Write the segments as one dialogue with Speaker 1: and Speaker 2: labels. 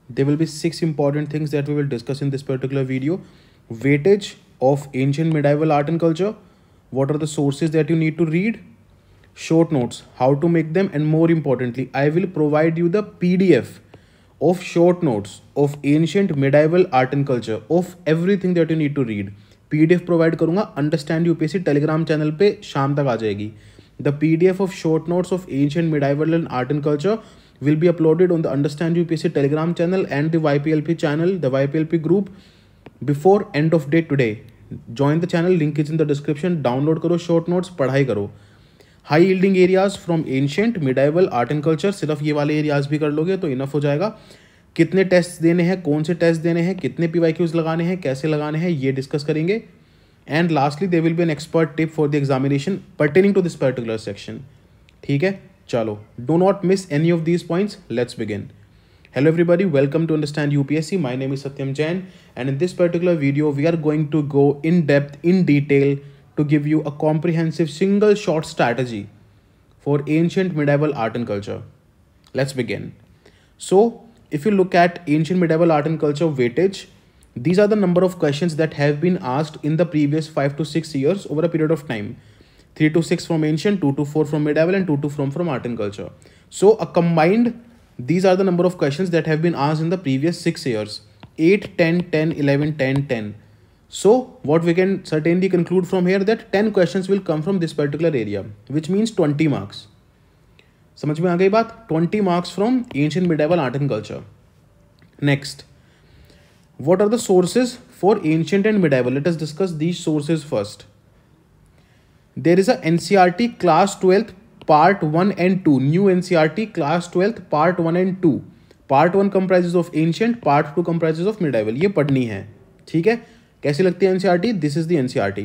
Speaker 1: There will be 6 important things that we will discuss in this particular video. Weightage of ancient medieval art and culture. What are the sources that you need to read? Short notes, how to make them, and more importantly, I will provide you the PDF of short notes of ancient medieval art and culture of everything that you need to read. PDF provide करूंगा understand UPSC Telegram channel पे शाम तक आ जाएगी. The PDF of short notes of ancient medieval and art and culture will be uploaded on the Understand UPSC Telegram channel and the YPLP channel, the YPLP group before end of day today. Join the channel, link is in the description. Download करो short notes, पढ़ाई करो. High yielding areas from ancient medieval art and culture, सिर्फ ये वाले areas भी कर लोगे तो इनफ हो जाएगा. कितने टेस्ट देने हैं, कौन से टेस्ट देने हैं, कितने PYQs लगाने हैं, कैसे लगाने हैं, ये डिस्कस करेंगे. And lastly there will be an expert tip for the examination pertaining to this particular section. ठीक है, चलो, do not miss any of these points. Let's begin. Hello everybody, welcome to Understand UPSC. My name is Satyam Jain, and in this particular video we are going to go in depth, in detail, to give you a comprehensive single shot strategy for ancient medieval art and culture. Let's begin. So if you look at ancient medieval art and culture weightage, these are the number of questions that have been asked in the previous 5 to 6 years over a period of time. 3 to 6 from ancient, 2 to 4 from medieval, and 2 to 4 from art and culture. So a combined, these are the number of questions that have been asked in the previous 6 years. 8, 10, 10, 11, 10, 10. So what we can certainly conclude from here that 10 questions will come from this particular area, which means 20 marks. समझ में आ गई बात? 20 marks from ancient medieval art and culture. Next, what are the sources for ancient and medieval? Let us discuss these sources first. There is a NCERT class 12th part 1 and 2. New NCERT class 12th part 1 and 2. Part 1 comprises of ancient, part 2 comprises of medieval. ये पढ़नी है. ठीक है, कैसी लगती है NCERT? This is the NCERT.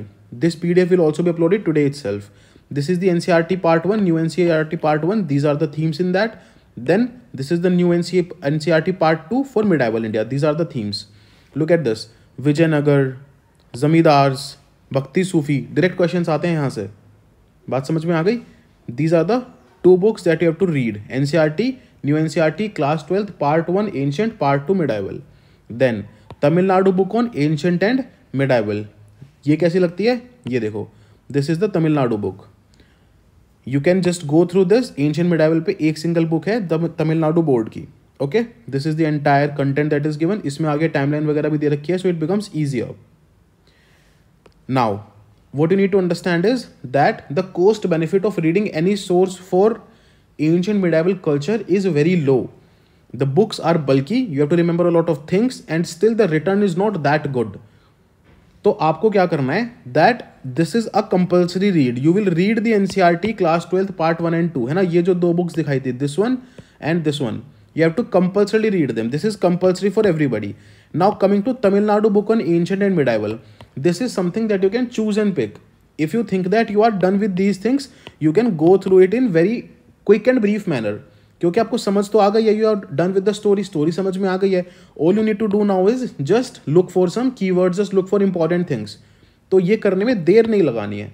Speaker 1: This PDF will also be uploaded today itself. This is the NCERT part 1, new NCERT part 1. These are the themes in that. Then this is the new NCERT part 2 for medieval India. These are the themes. Look at this. Vijayanagar, zamindars, भक्ति सूफी, direct questions आते हैं यहाँ से. बात समझ में आ गई? These are the 2 books that you have to read. NCERT, new NCERT, class 12th, part 1, ancient, part 2, medieval. Then, Tamil Nadu book on ancient and medieval. ये कैसी लगती है? ये देखो. This is the Tamil Nadu book. You can just go through this. Ancient medieval पे एक single book है Tamil Nadu board की. Okay? This is the entire content that is given. इसमें आगे timeline वगैरह भी दे रखी है, so it becomes easier. Now, what you need to understand is that the cost benefit of reading any source for ancient medieval culture is very low. The books are bulky, you have to remember a lot of things, and still the return is not that good. तो आपको क्या करना है? That this is a compulsory read. You will read the NCERT class 12th part 1 and 2. है ना, ये जो 2 books दिखाई थी, this one and this one. You have to compulsorily read them. This is compulsory for everybody. Now coming to Tamil Nadu book on ancient and medieval. This is something that you can choose and pick. If you think that you are done with these things, you can go through it in very quick and brief manner. क्योंकि आपको समझ तो आ गई है, you are done with the story, story समझ में आ गई है. All you need to do now is just look for some keywords, just look for important things. तो ये करने में देर नहीं लगानी है.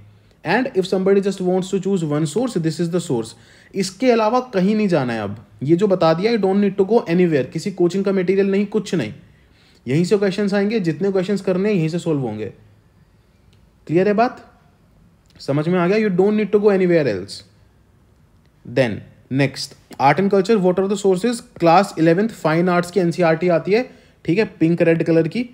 Speaker 1: And if somebody just wants to choose one source, this is the source. इसके अलावा कहीं नहीं जाना है. अब ये जो बता दिया, you don't need to go anywhere. किसी कोचिंग का मटेरियल नहीं, कुछ नहीं. यहीं से क्वेश्चंस आएंगे, जितने क्वेश्चंस करने हैं यहीं से सोल्व होंगे. क्लियर है बात? समझ में आ गया? You don't need to go anywhere else. Then next, art and culture. What are the sources? Class 11th fine arts की NCERT आती है, ठीक है, पिंक रेड कलर की,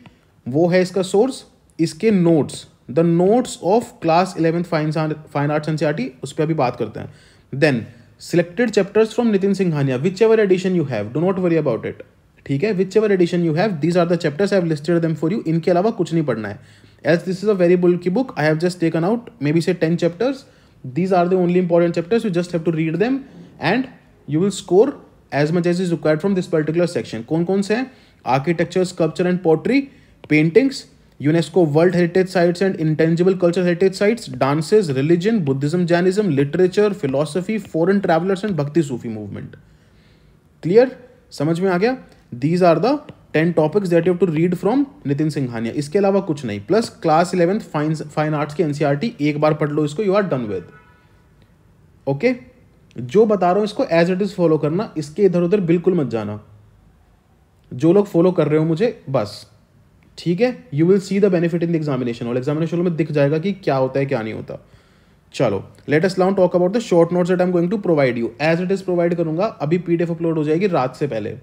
Speaker 1: वो है इसका सोर्स. इसके notes, the notes of class 11th fine arts NCERT, उस पर अभी बात करते हैं. Then selected chapters from Nitin Singhania, whichever edition you have, do not worry about it. ठीक है, whichever edition you have, these are the chapters, I have listed them for you. इनके अलावा कुछ नहीं पढ़ना है. As this is a very bulky book, I have just taken out maybe say 10 chapters. These are the only important chapters. You just have to read them and you will score as much as is required from this particular section. कौन कौन से हैं? Architecture, sculpture and pottery, paintings, UNESCO World Heritage Sites and Intangible Cultural Heritage Sites, dances, religion, Buddhism, Jainism, literature, philosophy, foreign travelers and Bhakti Sufi movement. Clear? समझ में आ गया? These are the 10 topics that you have to read from Nitin Singhania. इसके अलावा कुछ नहीं. Plus class 11th fine arts की NCERT, एक बार पढ़ लो इसको, you are done with. Okay, जो बता रहा हूं इसको एज इट इज फॉलो करना, इसके इधर उधर बिल्कुल मत जाना. जो लोग फॉलो कर रहे हो मुझे, बस ठीक है, you will see the benefit in the examination और एग्जामिनेशन में दिख जाएगा कि क्या होता है क्या नहीं होता। चलो let us now talk about the short notes that I am going to provide you. As it is provide करूंगा, अभी पीडीएफ अपलोड हो जाएगी रात से पहले,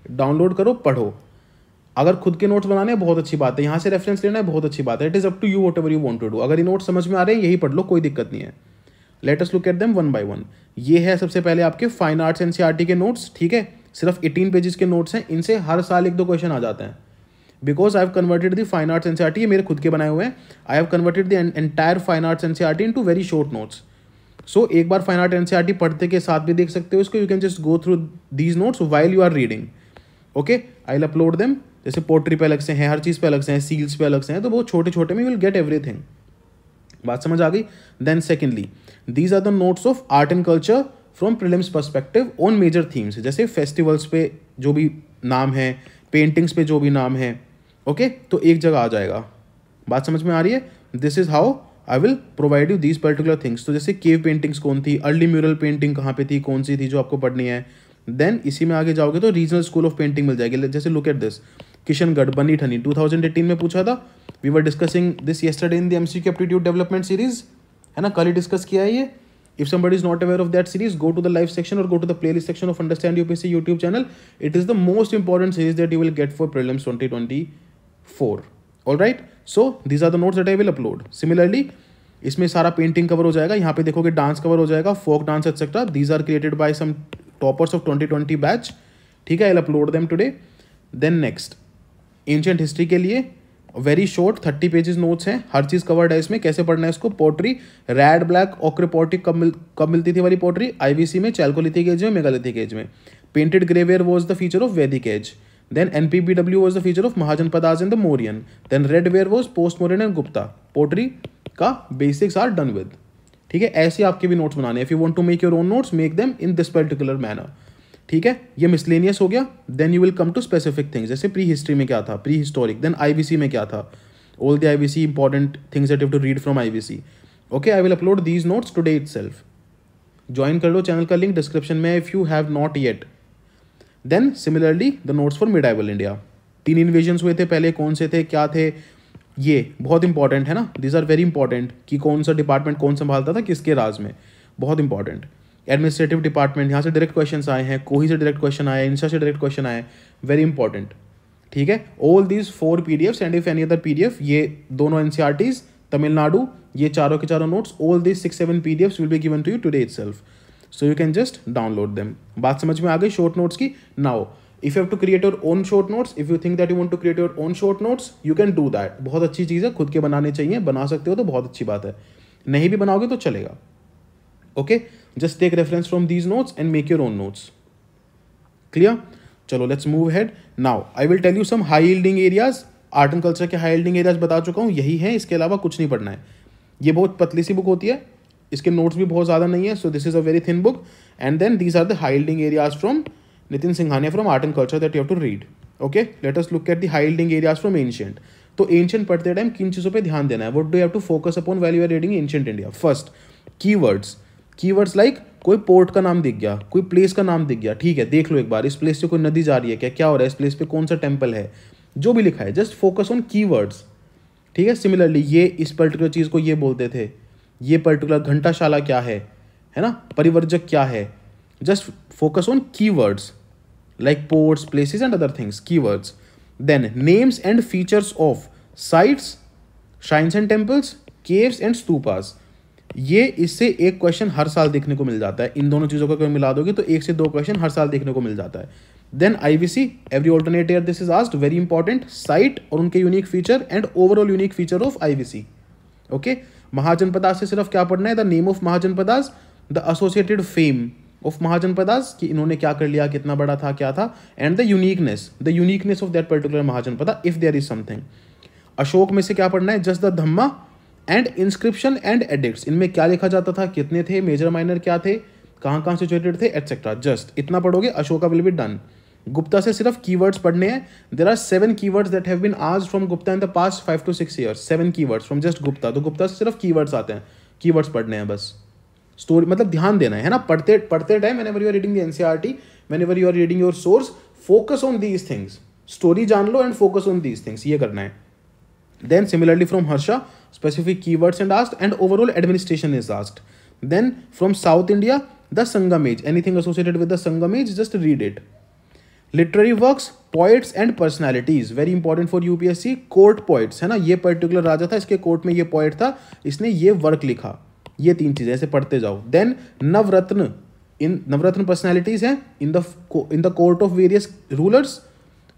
Speaker 1: डाउनलोड करो, पढ़ो। अगर खुद के नोट्स बनाने हैं बहुत अच्छी बात है, यहाँ से रेफरेंस लेना है बहुत अच्छी बात है, it is up to you whatever you want to do. अगर ये नोट्स समझ में आ रहे हैं यही पढ़ लो, कोई दिक्कत नहीं है। Let us look at them one by one. ये है सबसे पहले आपके फाइन आर्ट्स एनसीईआरटी के नोट्स, ठीक है, सिर्फ 18 पेजेस के नोट्स हैं, इनसे हर साल 1-2 क्वेश्चन आ जाते हैं। Because I have converted the fine arts NCERT, ये मेरे खुद के बनाए हुए हैं, I have converted the entire fine arts NCERT into very short notes. So एक बार फाइन आर्ट एनसीईआरटी पढ़ते के साथ भी देख सकते हो इसको, you can just go through these notes while you are reading. Okay, I will upload them. जैसे पोट्री पे अलग से हैं, हर चीज़ पे अलग से हैं, सील्स पे अलग से हैं, तो बहुत छोटे छोटे में यू विल गेट एवरीथिंग। बात समझ आ गई। Then secondly, these are the notes of art and culture from prelims perspective on major themes. जैसे फेस्टिवल्स पे जो भी नाम है, पेंटिंग्स पे जो भी नाम है, ओके, तो एक जगह आ जाएगा। बात समझ में आ रही है। This is how I will provide you these particular things. तो जैसे केव पेंटिंग्स कौन थी, अर्ली म्यूरल पेंटिंग कहाँ पे थी, कौन सी थी जो आपको पढ़नी है। देन इसी में आगे जाओगे तो रीजनल स्कूल ऑफ पेंटिंग मिल जाएगी। जैसे लुक एट दिस, किशनगढ़ बनी ठनी 2018 में पूछा था। We were discussing this yesterday in the MCQ aptitude development series, है ना, कल ही डिस्कस किया है ये। If somebody is not aware of that series, go to the live section or go to the playlist section of Understand UPSC YouTube channel. It is the most important series that you will get for prelims 2024. All right. So these are the notes that I will upload. Similarly, इसमें सारा painting cover हो जाएगा, यहाँ पे देखोगे dance cover हो जाएगा, folk dance etcetera. These are created by some toppers of 2020 batch, ठीक है, I'll upload them today. Then next, ancient history के लिए वेरी शॉर्ट 30 पेजेस नोट्स हैं, हर चीज़ कवर्ड है इसमें। कैसे पढ़ना है इसको, पोट्री, रेड ब्लैक ऑक्रोपोटिक कब मिलती थी वाली पोट्री, आईवीसी में, चैल्कोलिथिक एज में, मेगालिथिक एज में। Painted greyware was the feature of Vedic age. Then NBPW was the feature of Mahajanapadas in the Mauryan. Then red ware was post Mauryan and Gupta. Pottery का basics are done with, ठीक है। ऐसे आपके भी notes बनाने हैं। If you want to make your own notes, make them in this particular manner, ठीक है। ये मिसलेनियस हो गया। Then you will come to specific things, जैसे प्री हिस्ट्री में क्या था, प्री हिस्टोरिक। देन आईवीसी में क्या था, all the IVC important things that you have to read from IVC. Okay, I will upload these notes today itself. Join कर लो, channel का लिंक डिस्क्रिप्शन में if you have not yet. Then similarly the notes for medieval India. 3 invasions हुए थे पहले, कौन से थे, क्या थे, ये बहुत इंपॉर्टेंट है ना। दीज आर वेरी इंपॉर्टेंट कि कौन सा डिपार्टमेंट कौन संभालता था किसके राज में, बहुत इंपॉर्टेंट। एडमिनिस्ट्रेटिव डिपार्टमेंट, यहाँ से डायरेक्ट क्वेश्चन आए हैं, कोही से डायरेक्ट क्वेश्चन आए, इंसा से डायरेक्ट क्वेश्चन आए, वेरी इंपॉर्टेंट, ठीक है। All these 4 PDFs and if any other PDF, ये दोनों NCERTs तमिलनाडु, ये चारों के चारों notes, all these 6-7 PDFs will be given to you today itself, so you can just download them. बात समझ में आ गई शॉर्ट नोट्स की। Now if you have to create your own short notes, if you think that you want to create your own short notes, you can do that. बहुत अच्छी चीज़ है, खुद के बनाने चाहिए, बना सकते हो तो बहुत अच्छी बात है, नहीं भी बनाओगे तो चलेगा। Okay, just take reference from these notes and make your own notes. Clear? चलो let's move ahead. Now I will tell you some high yielding areas. Art and culture के हाई yielding areas बता चुका हूँ, यही है, इसके अलावा कुछ नहीं पढ़ना है। ये बहुत पतली सी बुक होती है, इसके नोट्स भी बहुत ज़्यादा नहीं है, so this is a very thin book. And then these are the high yielding areas from Nitin Singhania from Art and Culture that you have to read. Okay, let us look at the high yielding areas from ancient. तो ancient पढ़ते time किन चीज़ों पे ध्यान देना है, what do you have to focus upon while you are reading ancient India? First, keywords. Keywords like कोई port का नाम दिख गया, कोई प्लेस का नाम दिख गया, ठीक है, देख लो एक बार, इस प्लेस से कोई नदी जा रही है क्या, क्या हो रहा है इस प्लेस पे, कौन सा टेम्पल है, जो भी लिखा है, जस्ट फोकस ऑन कीवर्ड्स, ठीक है। सिमिलरली ये इस पर्टिकुलर चीज़ को ये बोलते थे, ये पर्टिकुलर घंटाशाला क्या है ना, परिवर्जक क्या है, just focus on keywords like ports, places and other things, keywords. Then names and features of sites, shrines and temples, caves and stupas. ये इससे एक क्वेश्चन हर साल देखने को मिल जाता है, इन दोनों चीज़ों को अगर मिला दोगे तो 1 से 2 क्वेश्चन हर साल देखने को मिल जाता है। Then IVC, every alternate year this is asked, very important, site और उनके unique feature and overall unique feature of IVC. Okay, mahajanapadas से सिर्फ क्या पढ़ना है, the name of mahajanapadas, the associated fame of mahajanapadas, कि इन्होंने क्या कर लिया, कितना बड़ा था, क्या था, and the uniqueness of that particular mahajanapada if there is something. Ashoka में से क्या पढ़ना है, just the dhamma and inscription and edicts, इनमें क्या लिखा जाता था, कितने थे, मेजर माइनर क्या थे, कहाँ सिचुएटेड थे, एटसेट्रा। जस्ट इतना पढ़ोगे, Ashoka will be done. Gupta से सिर्फ कीवर्ड्स पढ़ने हैं। There are 7 keywords that have been asked from Gupta in the past 5 to 6 years, 7 keywords from just Gupta. तो गुप्ता से सिर्फ कीवर्ड्स आते हैं, कीवर्ड्स पढ़ने हैं बस। स्टोरी मतलब ध्यान देना है ना, पढ़ते time, whenever you are reading the NCERT, whenever you are reading your source, focus on these things, story जान लो and focus on these things, ये करना है. Then similarly from Harsha, specific keywords and asked, and overall administration is asked. Then from South India, the Sangam age, anything associated with the Sangam age, just read it. Literary works, poets and personalities, very important for UPSC. Court poets है ना, ये particular राजा था, इसके court में ये poet था, इसने ये वर्क लिखा. ये तीन चीजें ऐसे पढ़ते जाओ. देन नवरत्न, इन नवरत्न पर्सनैलिटीज हैं in the court of various rulers,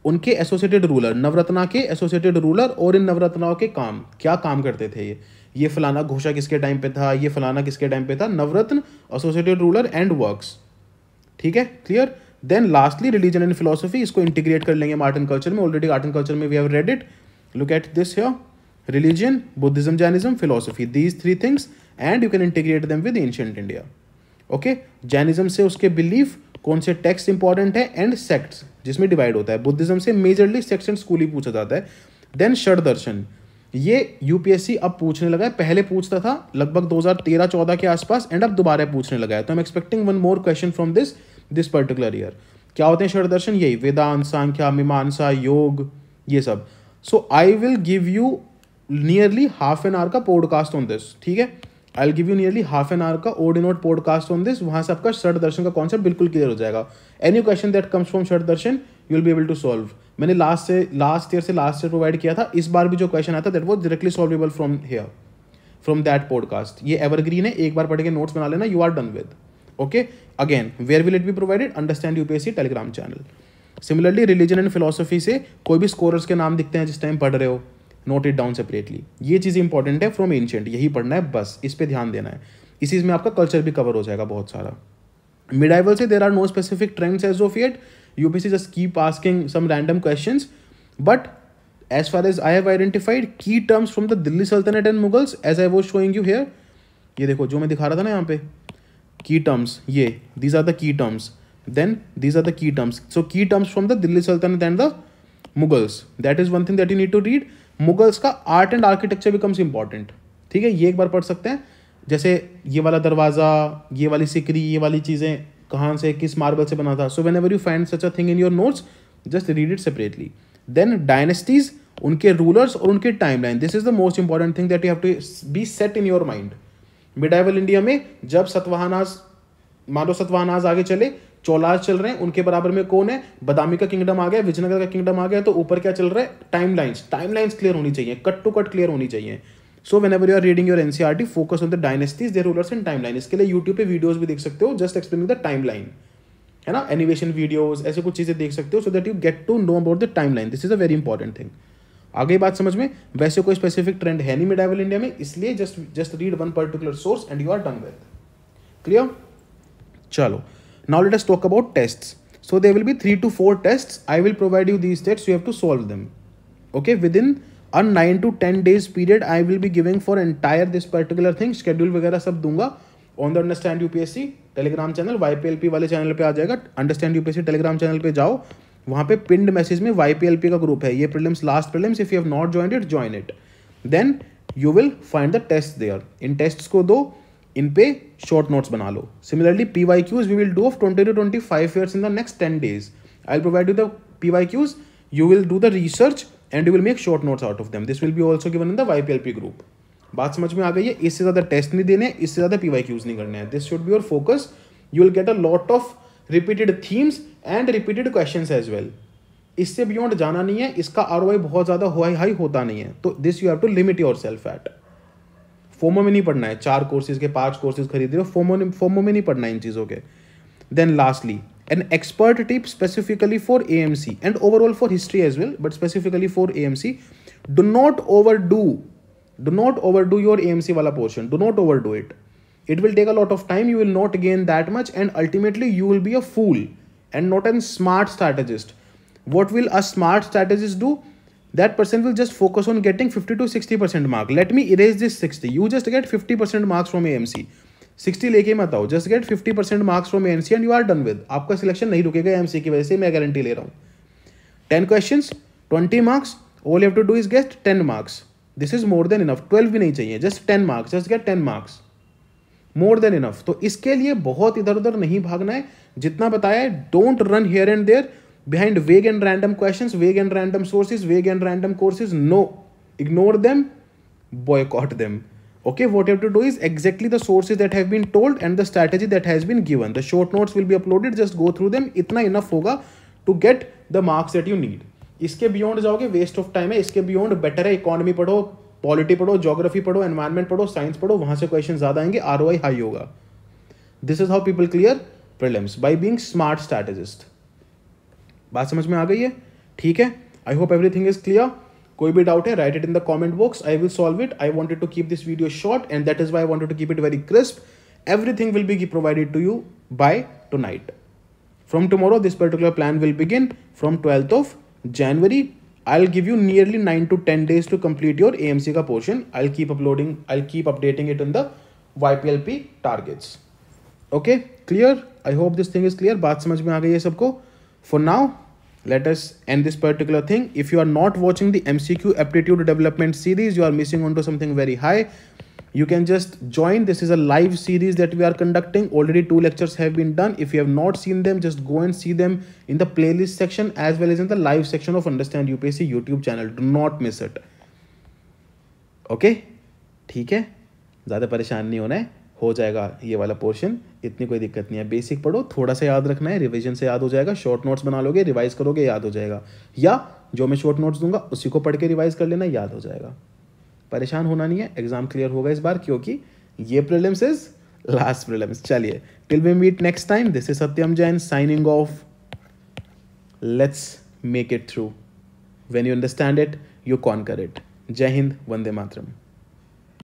Speaker 1: उनके एसोसिएटेड रूलर, नवरत्ना के एसोसिएटेड रूलर और इन नवरत्नाओं के काम, क्या काम करते थे ये फलाना घोषा किसके टाइम पे था, ये फलाना किसके टाइम पे था. Navratna, associated ruler and works. ठीक है, clear. Then lastly religion and philosophy, इसको इंटीग्रेट कर लेंगे आर्ट एंड कल्चर में. ऑलरेडी आर्ट एंड कल्चर में we have read it. Look at this here, religion, Buddhism, Jainism, philosophy, these three things, and you can integrate them with ancient India. Okay, Jainism से उसके belief, कौन से text important है, and sects जिसमें divide होता है. Buddhism से majorly sects and school ही पूछा जाता है. देन षड दर्शन, ये यूपीएससी अब पूछने लगा है, पहले पूछता था लगभग 2013-14 के आसपास, एंड अब दोबारा पूछने लगा है. तो I am expecting one more question from this particular year. क्या होते हैं षड दर्शन? यही वेदांत, सांख्या, मीमांसा, योग, ये सब. So I will give you nearly half an hour का पॉडकास्ट ऑन दिस. ठीक है, I will give you nearly half an hour का odd note podcast on this. वहां से आपका षड दर्शन का कॉन्सेप्ट बिल्कुल क्लियर हो जाएगा. Any question that comes from षड दर्शन you will be able to solve. मैंने लास्ट ईयर प्रोवाइड किया था. इस बार भी जो क्वेश्चन आता that was directly solvable from here, from that podcast. ये एवरग्रीन है, एक बार पढ़ के नोट्स बना लेना, you are done with. Okay, again where will it be provided? Understand UPSC Telegram channel. Similarly religion and philosophy से कोई भी स्कोरर्स के नाम दिखते हैं जिस टाइम पढ़ रहे हो, नोट इट डाउन सेपरेटली. ये चीज़ इंपॉर्टेंट है फ्रॉम एंशिएंट, यही पढ़ना है बस, इस पे ध्यान देना है. इसी में आपका कल्चर भी कवर हो जाएगा बहुत सारा. मिडाइवल से there are no specific trends as of yet. UPSC just keep asking some random questions, but as far as I have identified key terms from the Delhi Sultanate and Mughals, as I was showing you here, ये देखो जो मैं दिखा रहा था ना यहाँ पे, key terms, ये these are the key terms. Then these are the key terms. So key terms from the Delhi Sultanate and the Mughals. That is one thing that you need to read. Mughals का art and architecture becomes important. ठीक है, ये एक बार पढ़ सकते हैं. जैसे ये वाला दरवाज़ा, ये वाली सिकरी, ये वाली चीज़ें कहाँ से, किस मार्बल से बना था. So whenever you find such a thing in your notes, just read it separately. Then dynasties, उनके रूलर्स और उनके timeline. This is the most important thing that you have to be set in your mind. Medieval India में जब सतवाहनाज, मान लो सतवाहनाज आगे चले, चोलाज चल रहे हैं, उनके बराबर में कौन है, बदामी का किंगडम आ गया, विजयनगर का किंगडम आ गया, तो ऊपर क्या चल रहा है, टाइमलाइंस क्लियर होनी चाहिए, कट टू कट क्लियर होनी चाहिए. So whenever you are reading your NCERT, focus on the dynasties, their rulers and timeline. इसके लिए यूट्यूब पे वीडियोस भी देख सकते हो, जस्ट एक्सप्लेनिंग द टाइमलाइन, है ना, एनिमेशन वीडियोस, ऐसे कुछ चीजें देख सकते हो, so that you get to know about the timeline. This is a very important thing. आगे बात समझ में. वैसे कोई स्पेसिफिक ट्रेंड है नहीं मिडाइवल इंडिया में, इसलिए just read one particular source and you are done with. Clear? चलो, now let us talk about tests. So there will be 3 to 4 tests. I will provide you these tests, you have to solve them. Okay, within a 9 to 10 days period I will be giving for entire this particular thing. schedule वगैरह सब दूंगा on the understand UPSC Telegram channel, YPLP वाले channel पे आ जाएगा. Understand UPSC Telegram channel पे जाओ, वहाँ पे पिंड मैसेज में YPLP का ग्रुप है, ये prelims, last prelims. If you have not joined it, join it. Then you will find the test there. इन टेस्ट्स को दो, इन पे शॉर्ट नोट्स बना लो. Similarly PYQs we will do of 20 to 25 years in the next 10 days. I will provide you the PYQs, you will do the research and you will make short notes out of them. This will be also given in the YPLP group. बात समझ में आ गई है? इससे ज़्यादा test नहीं देने, इससे ज़्यादा PYQs नहीं करने हैं. This should be your focus. You will get a lot of repeated themes and repeated questions as well. इससे बियॉन्ड जाना नहीं है, इसका ROI बहुत ज़्यादा हाई होता नहीं है. तो this you have to limit yourself at. FOMO में नहीं पढ़ना है, 4 कोर्सेज के 5 कोर्सेज खरीद रहे हो, फोमो में नहीं पढ़ना है इन चीज़ों के. Then lastly, an expert tip specifically for AMC and overall for history as well, but specifically for AMC, do not overdo your AMC wala portion. Do not overdo it. It will take a lot of time, you will not gain that much, and ultimately you will be a fool and not a smart strategist. What will a smart strategist do? That person will just focus on getting 50 to 60% mark. Let me erase this 60. You just get 50% marks from AMC. 60 लेके मत आओ, just get 50% marks from AMC and you are done with. आपका selection नहीं रुकेगा AMC की वजह से, मैं गारंटी ले रहा हूँ. 10 questions, 20 marks, all you have to do is get 10 marks. This is more than enough. 12 भी नहीं चाहिए, just 10 marks, just get 10 marks, more than enough. तो इसके लिए बहुत इधर उधर नहीं भागना है. जितना बताया है, don't run here and there. behind vague and random questions, vague and random sources, vague and random courses. No, ignore them, boycott them. Okay, what you have to do is exactly the sources that have been told and the strategy that has been given. The short notes will be uploaded, just go through them. इतना enough होगा to get the marks that you need. इसके beyond जाओगे waste of time है. इसके beyond better है economy पढ़ो, polity पढ़ो, geography पढ़ो, environment पढ़ो, science पढ़ो, वहाँ से questions ज़्यादा आएंगे, ROI high होगा. This is how people clear prelims, by being smart strategist. बात समझ में आ गई है? ठीक है. I hope everything is clear. कोई भी डाउट है, write it in the comment box. I will solve it. I wanted to keep this video short and that is why I wanted to keep it very crisp. Everything will be provided to you by tonight. From tomorrow, this particular plan will begin from 12th of January. I'll give you nearly 9 to 10 days to complete your AMC का portion. I'll keep updating it in the YPLP targets. Okay, clear? I hope this thing is clear. बात समझ में आ गई है सबको? For now, let us end this particular thing. If you are not watching the MCQ aptitude development series, you are missing onto something very high. You can just join. This is a live series that we are conducting. Already 2 lectures have been done. If you have not seen them, just go and see them in the playlist section as well as in the live section of Understand UPSC YouTube channel. Do not miss it. Okay? ठीक है? ज़्यादा परेशान नहीं होना है, हो जाएगा ये वाला पोर्शन, इतनी कोई दिक्कत नहीं है. बेसिक पढ़ो, थोड़ा सा याद रखना है, रिवीजन से याद हो जाएगा. शॉर्ट नोट्स बना लोगे, रिवाइज करोगे, याद हो जाएगा. या जो मैं शॉर्ट नोट्स दूंगा उसी को पढ़ के रिवाइज कर लेना, याद हो जाएगा. परेशान होना नहीं है, एग्जाम क्लियर होगा इस बार, क्योंकि ये प्रीलिम्स इज लास्ट प्रीलिम्स. चलिए, till we meet next time, this is Satyam Jain signing off. Let's make it through. When you understand it, you conquer it. जय हिंद, वंदे मातरम.